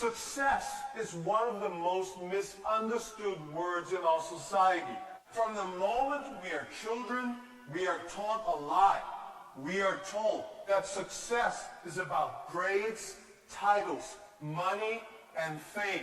Success is one of the most misunderstood words in our society. From the moment we are children, we are taught a lie. We are told that success is about grades, titles, money, and fame.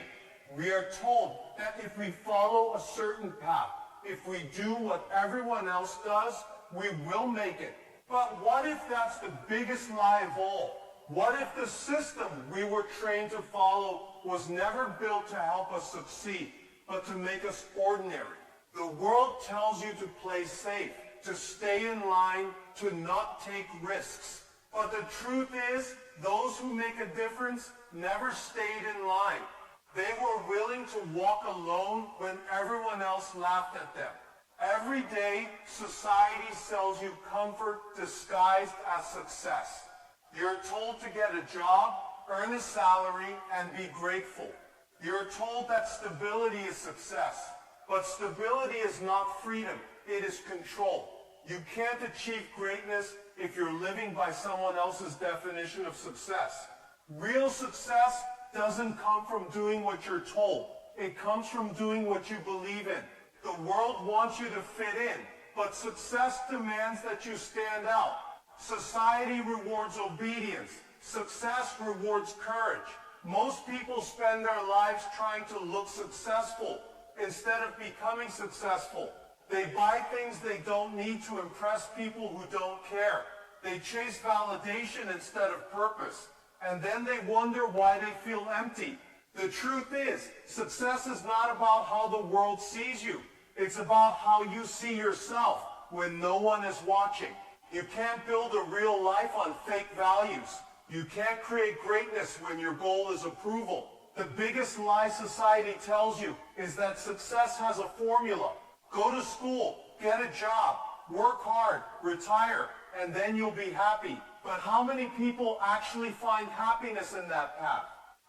We are told that if we follow a certain path, if we do what everyone else does, we will make it. But what if that's the biggest lie of all? What if the system we were trained to follow was never built to help us succeed, but to make us ordinary? The world tells you to play safe, to stay in line, to not take risks. But the truth is, those who make a difference never stayed in line. They were willing to walk alone when everyone else laughed at them. Every day, society sells you comfort disguised as success. You're told to get a job, earn a salary, and be grateful. You're told that stability is success. But stability is not freedom, it is control. You can't achieve greatness if you're living by someone else's definition of success. Real success doesn't come from doing what you're told. It comes from doing what you believe in. The world wants you to fit in, but success demands that you stand out. Society rewards obedience. Success rewards courage. Most people spend their lives trying to look successful instead of becoming successful. They buy things they don't need to impress people who don't care. They chase validation instead of purpose. And then they wonder why they feel empty. The truth is, success is not about how the world sees you. It's about how you see yourself when no one is watching. You can't build a real life on fake values. You can't create greatness when your goal is approval. The biggest lie society tells you is that success has a formula. Go to school, get a job, work hard, retire, and then you'll be happy. But how many people actually find happiness in that path?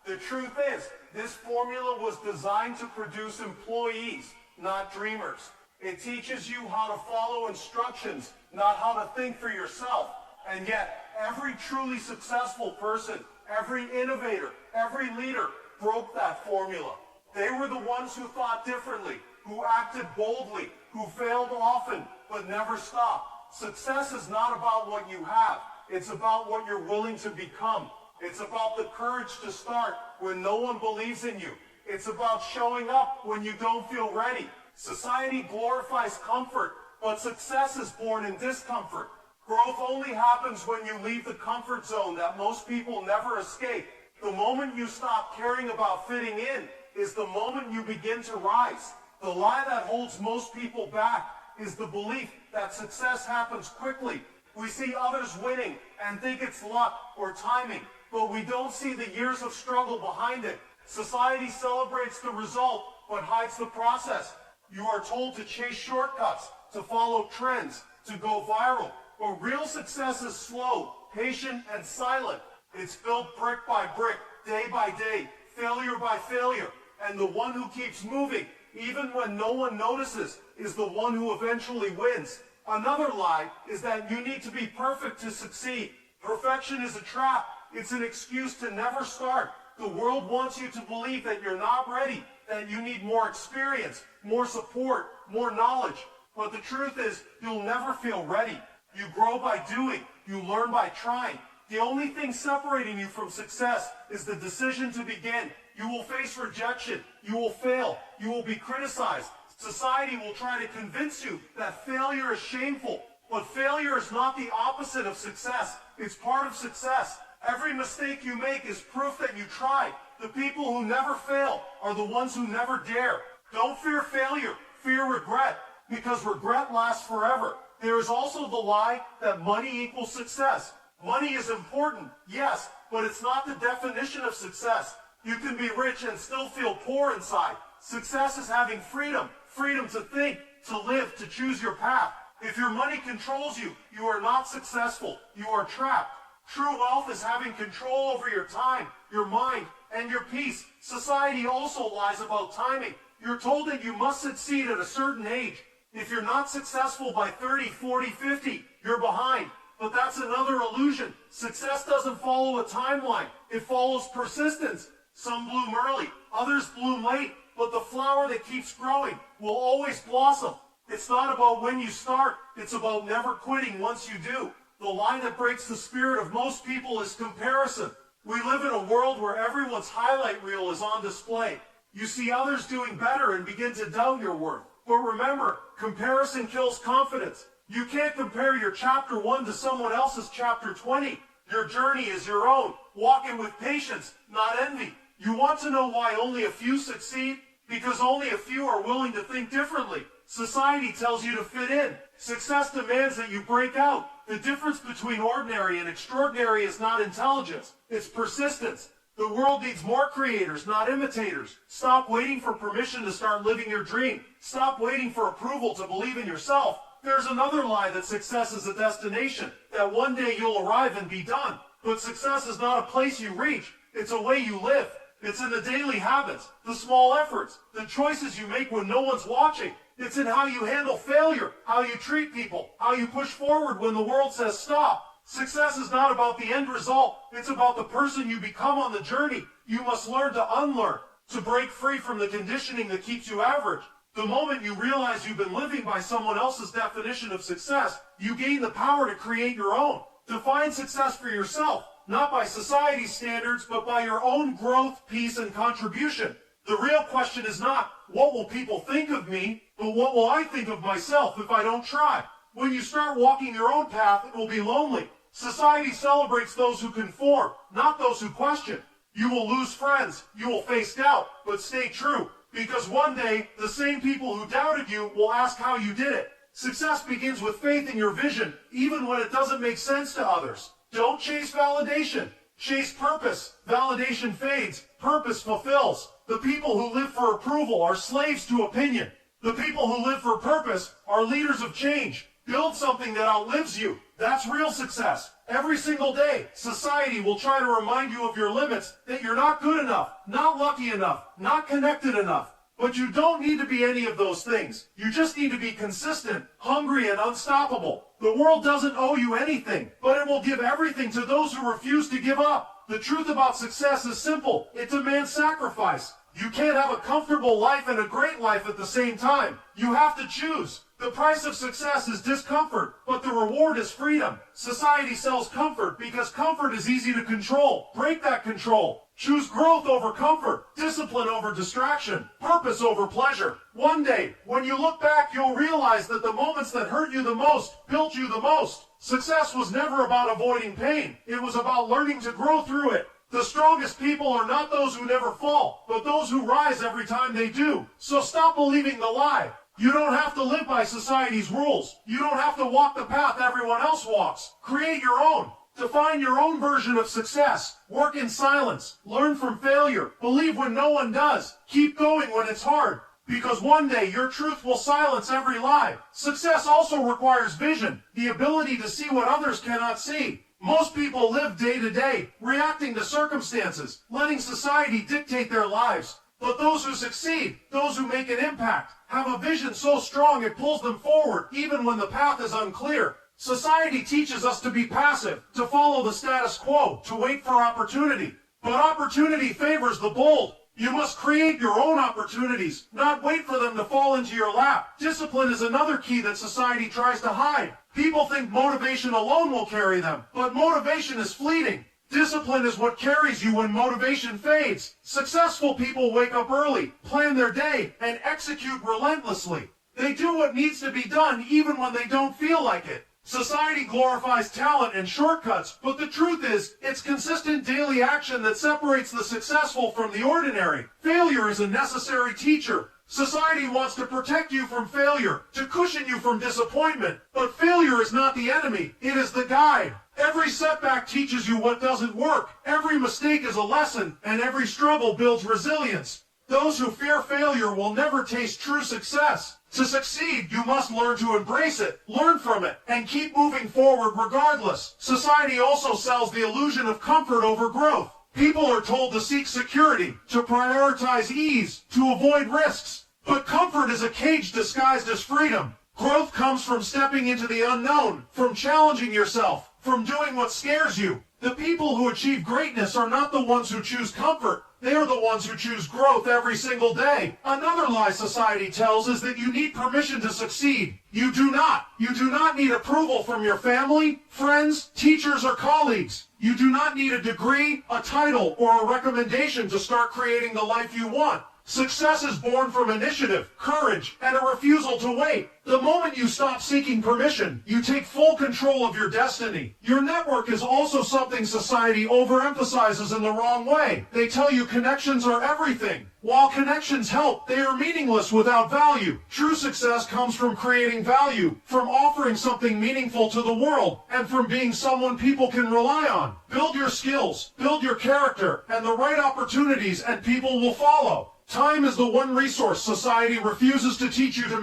The truth is, this formula was designed to produce employees, not dreamers. It teaches you how to follow instructions, not how to think for yourself. And yet, every truly successful person, every innovator, every leader broke that formula. They were the ones who thought differently, who acted boldly, who failed often, but never stopped. Success is not about what you have. It's about what you're willing to become. It's about the courage to start when no one believes in you. It's about showing up when you don't feel ready. Society glorifies comfort, but success is born in discomfort. Growth only happens when you leave the comfort zone that most people never escape. The moment you stop caring about fitting in is the moment you begin to rise. The lie that holds most people back is the belief that success happens quickly. We see others winning and think it's luck or timing, but we don't see the years of struggle behind it. Society celebrates the result, but hides the process. You are told to chase shortcuts, to follow trends, to go viral. But real success is slow, patient, and silent. It's built brick by brick, day by day, failure by failure. And the one who keeps moving, even when no one notices, is the one who eventually wins. Another lie is that you need to be perfect to succeed. Perfection is a trap. It's an excuse to never start. The world wants you to believe that you're not ready, that you need more experience, more support, more knowledge. But the truth is, you'll never feel ready. You grow by doing. You learn by trying. The only thing separating you from success is the decision to begin. You will face rejection. You will fail. You will be criticized. Society will try to convince you that failure is shameful. But failure is not the opposite of success. It's part of success. Every mistake you make is proof that you tried. The people who never fail are the ones who never dare. Don't fear failure. Fear regret. Because regret lasts forever. There is also the lie that money equals success. Money is important, yes, but it's not the definition of success. You can be rich and still feel poor inside. Success is having freedom. Freedom to think, to live, to choose your path. If your money controls you, you are not successful. You are trapped. True wealth is having control over your time, your mind, and your peace. Society also lies about timing. You're told that you must succeed at a certain age. If you're not successful by 30, 40, 50, you're behind. But that's another illusion. Success doesn't follow a timeline. It follows persistence. Some bloom early, others bloom late, but the flower that keeps growing will always blossom. It's not about when you start, it's about never quitting once you do. The line that breaks the spirit of most people is comparison. We live in a world where everyone's highlight reel is on display. You see others doing better and begin to doubt your worth. But remember, comparison kills confidence. You can't compare your chapter 1 to someone else's chapter 20. Your journey is your own. Walk it with patience, not envy. You want to know why only a few succeed? Because only a few are willing to think differently. Society tells you to fit in. Success demands that you break out. The difference between ordinary and extraordinary is not intelligence, it's persistence. The world needs more creators, not imitators. Stop waiting for permission to start living your dream. Stop waiting for approval to believe in yourself. There's another lie that success is a destination, that one day you'll arrive and be done. But success is not a place you reach, it's a way you live. It's in the daily habits, the small efforts, the choices you make when no one's watching. It's in how you handle failure, how you treat people, how you push forward when the world says stop. Success is not about the end result. It's about the person you become on the journey. You must learn to unlearn, to break free from the conditioning that keeps you average. The moment you realize you've been living by someone else's definition of success, you gain the power to create your own. Define success for yourself, not by society's standards, but by your own growth, peace, and contribution. The real question is not, what will people think of me, but what will I think of myself if I don't try? When you start walking your own path, it will be lonely. Society celebrates those who conform, not those who question. You will lose friends, you will face doubt, but stay true. Because one day, the same people who doubted you will ask how you did it. Success begins with faith in your vision, even when it doesn't make sense to others. Don't chase validation. Chase purpose. Validation fades. Purpose fulfills. The people who live for approval are slaves to opinion. The people who live for purpose are leaders of change. Build something that outlives you. That's real success. Every single day, society will try to remind you of your limits, that you're not good enough, not lucky enough, not connected enough. But you don't need to be any of those things. You just need to be consistent, hungry, and unstoppable. The world doesn't owe you anything, but it will give everything to those who refuse to give up. The truth about success is simple. It demands sacrifice. You can't have a comfortable life and a great life at the same time. You have to choose. The price of success is discomfort, but the reward is freedom. Society sells comfort because comfort is easy to control. Break that control. Choose growth over comfort, discipline over distraction, purpose over pleasure. One day, when you look back, you'll realize that the moments that hurt you the most built you the most. Success was never about avoiding pain. It was about learning to grow through it. The strongest people are not those who never fall, but those who rise every time they do. So stop believing the lie. You don't have to live by society's rules. You don't have to walk the path everyone else walks. Create your own. Define your own version of success. Work in silence. Learn from failure. Believe when no one does. Keep going when it's hard. Because one day your truth will silence every lie. Success also requires vision, the ability to see what others cannot see. Most people live day to day, reacting to circumstances, letting society dictate their lives. But those who succeed, those who make an impact, have a vision so strong it pulls them forward even when the path is unclear. Society teaches us to be passive, to follow the status quo, to wait for opportunity. But opportunity favors the bold. You must create your own opportunities, not wait for them to fall into your lap. Discipline is another key that society tries to hide. People think motivation alone will carry them, but motivation is fleeting. Discipline is what carries you when motivation fades. Successful people wake up early, plan their day, and execute relentlessly. They do what needs to be done even when they don't feel like it. Society glorifies talent and shortcuts, but the truth is, it's consistent daily action that separates the successful from the ordinary. Failure is a necessary teacher. Society wants to protect you from failure, to cushion you from disappointment. But failure is not the enemy, it is the guide. Every setback teaches you what doesn't work. Every mistake is a lesson, and every struggle builds resilience. Those who fear failure will never taste true success. To succeed, you must learn to embrace it, learn from it, and keep moving forward regardless. Society also sells the illusion of comfort over growth. People are told to seek security, to prioritize ease, to avoid risks. But comfort is a cage disguised as freedom. Growth comes from stepping into the unknown, from challenging yourself, from doing what scares you. The people who achieve greatness are not the ones who choose comfort. They are the ones who choose growth every single day. Another lie society tells is that you need permission to succeed. You do not. You do not need approval from your family, friends, teachers, or colleagues. You do not need a degree, a title, or a recommendation to start creating the life you want. Success is born from initiative, courage, and a refusal to wait. The moment you stop seeking permission, you take full control of your destiny. Your network is also something society overemphasizes in the wrong way. They tell you connections are everything. While connections help, they are meaningless without value. True success comes from creating value, from offering something meaningful to the world, and from being someone people can rely on. Build your skills, build your character, and the right opportunities and people will follow. Time is the one resource society refuses to teach you to